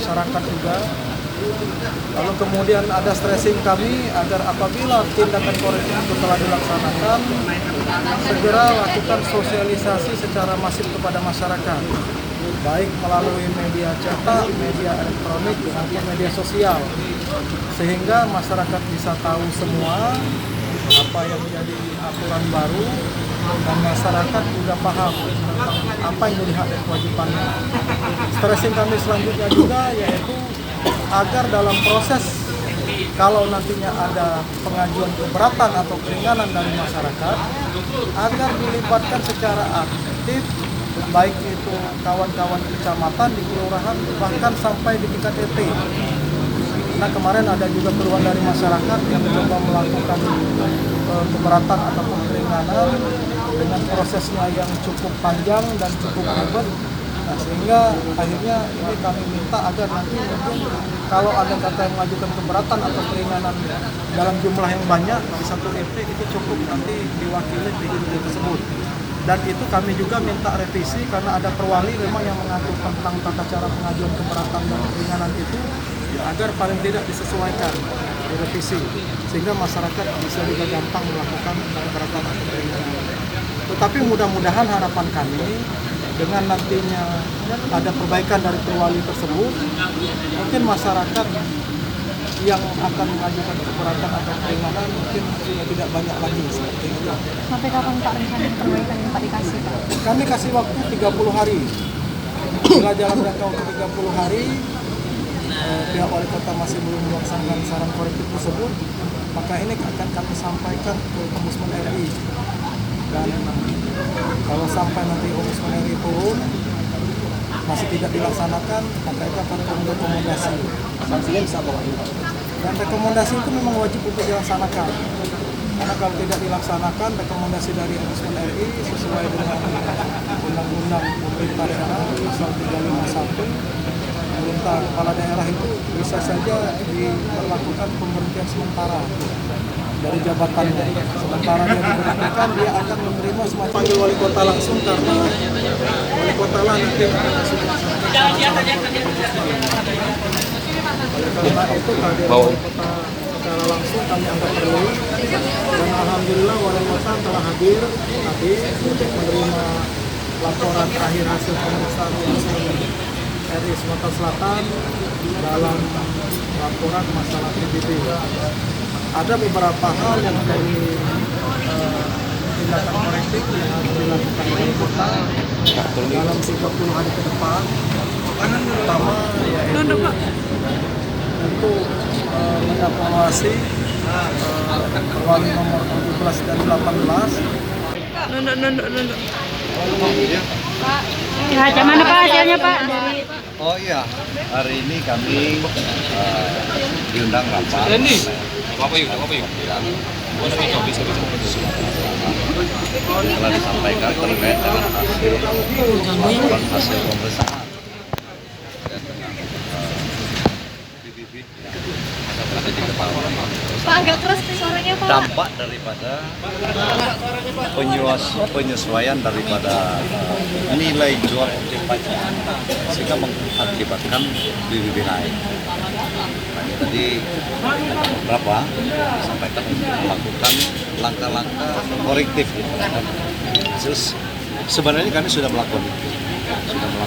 masyarakat juga. Lalu kemudian ada stressing kami agar apabila tindakan korektif itu telah dilaksanakan, segera lakukan sosialisasi secara masif kepada masyarakat, baik melalui media cetak, media elektronik, maupun media sosial, sehingga masyarakat bisa tahu semua apa yang menjadi aturan baru dan masyarakat juga paham tentang apa yang menjadi hak dan kewajibannya. Stressing kami selanjutnya juga yaitu agar dalam proses kalau nantinya ada pengajuan keberatan atau keringanan dari masyarakat, agar dilibatkan secara aktif, baik itu kawan-kawan kecamatan, di kelurahan, bahkan sampai di tingkat RT. Nah, kemarin ada juga keluhan dari masyarakat yang mencoba melakukan keberatan ataupun keringanan dengan prosesnya yang cukup panjang dan cukup ribet. Nah, sehingga akhirnya ini kami minta agar nanti mungkin kalau ada kata yang mengajukan keberatan atau keringanan dalam jumlah yang banyak di satu RT itu cukup nanti diwakili di RT tersebut. Dan itu kami juga minta revisi karena ada perwali memang yang mengatur tentang tata cara pengajuan keberatan dan keringanan itu agar paling tidak disesuaikan, direvisi, sehingga masyarakat bisa juga gampang melakukan keberatan atau keringanan. Tetapi mudah-mudahan harapan kami dengan nantinya ada perbaikan dari perwali tersebut, mungkin masyarakat yang akan mengajukan keberatan atau keringanan mungkin sudah tidak banyak lagi seperti itu. Sampai kapan Pak rencana perbaikan yang Pak dikasih Pak? Kami kasih waktu 30 hari. Bila dalam jangka waktu 30 hari pihak wali kota masih belum melaksanakan saran korektif tersebut, maka ini akan kami sampaikan ke Ombudsman RI. Dan kalau sampai nanti Ombudsman RI turun masih tidak dilaksanakan, maka itu akan rekomendasi. Sanksinya bisa bawa ini. Dan rekomendasi itu memang wajib untuk dilaksanakan. Karena kalau tidak dilaksanakan, rekomendasi dari Ombudsman RI sesuai dengan Undang-Undang Pemerintah Daerah Pasal 351, pemerintah kepala daerah itu bisa saja dilakukan pemberhentian sementara dari jabatannya. Sementara dia diberhentikan, dia akan menerima semacam panggil wali kota langsung karena wali kota lah nanti oleh karena itu kehadiran wali kota secara langsung kami anggap perlu, dan alhamdulillah wali kota telah hadir tadi untuk menerima laporan akhir hasil pemeriksaan Ombudsman RI Sumatera Selatan dalam laporan masalah PBB. Ada beberapa hal yang dari tindakan korektif yang harus dilakukan oleh kota dalam 30 hari ke depan. Pertama yaitu untuk mengevaluasi perwali nomor 17 dan 18. Pak, mana Pak hasilnya Pak? Oh iya, hari ini kami diundang rapat. Telah disampaikan terkait dengan hasil pemeriksaan PBB yang ada di kepala. Pak, agak keras nih suaranya Pak. Dampak daripada penyesuaian daripada nilai jual objek pajak sehingga mengakibatkan PBB naik. Tadi berapa sampaikan untuk melakukan langkah-langkah korektif. Terus sebenarnya kami sudah melakukan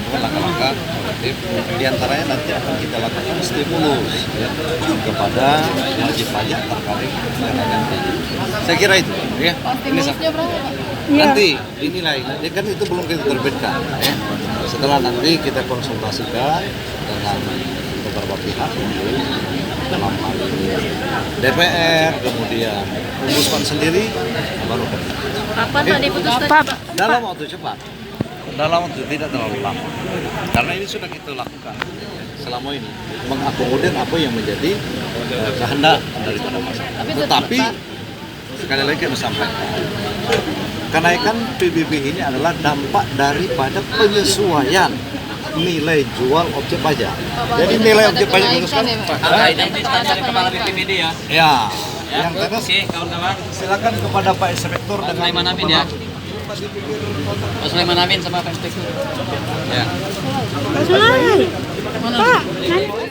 langkah-langkah korektif. Di antaranya nanti akan kita lakukan stimulus ya, kepada wajib pajak terkait dengan saya kira itu ya. Ini nanti dinilai, kan itu belum kita terbitkan ya. Setelah nanti kita konsultasikan dengan beberapa pihak dalam hal ini DPR, kemudian Ombudsman sendiri, baru Kapan Pak diputuskan? dalam waktu cepat, dalam waktu tidak terlalu lama, karena ini sudah kita lakukan selama ini mengakomodir apa yang menjadi kehendak daripada masyarakat. Tetapi sekali lagi kami sampaikan, kenaikan PBB ini adalah dampak daripada penyesuaian nilai jual objek pajak. Jadi nilai objek pajak itu kan itu standar kepala BPBD ya. Ya, yang tegas. Oke, kawan-kawan. Silakan kepada Pak Inspektur Pak dengan Sulaiman Amin ya. Pak Sulaiman Amin sama Pak Inspektur. Ya. Pak,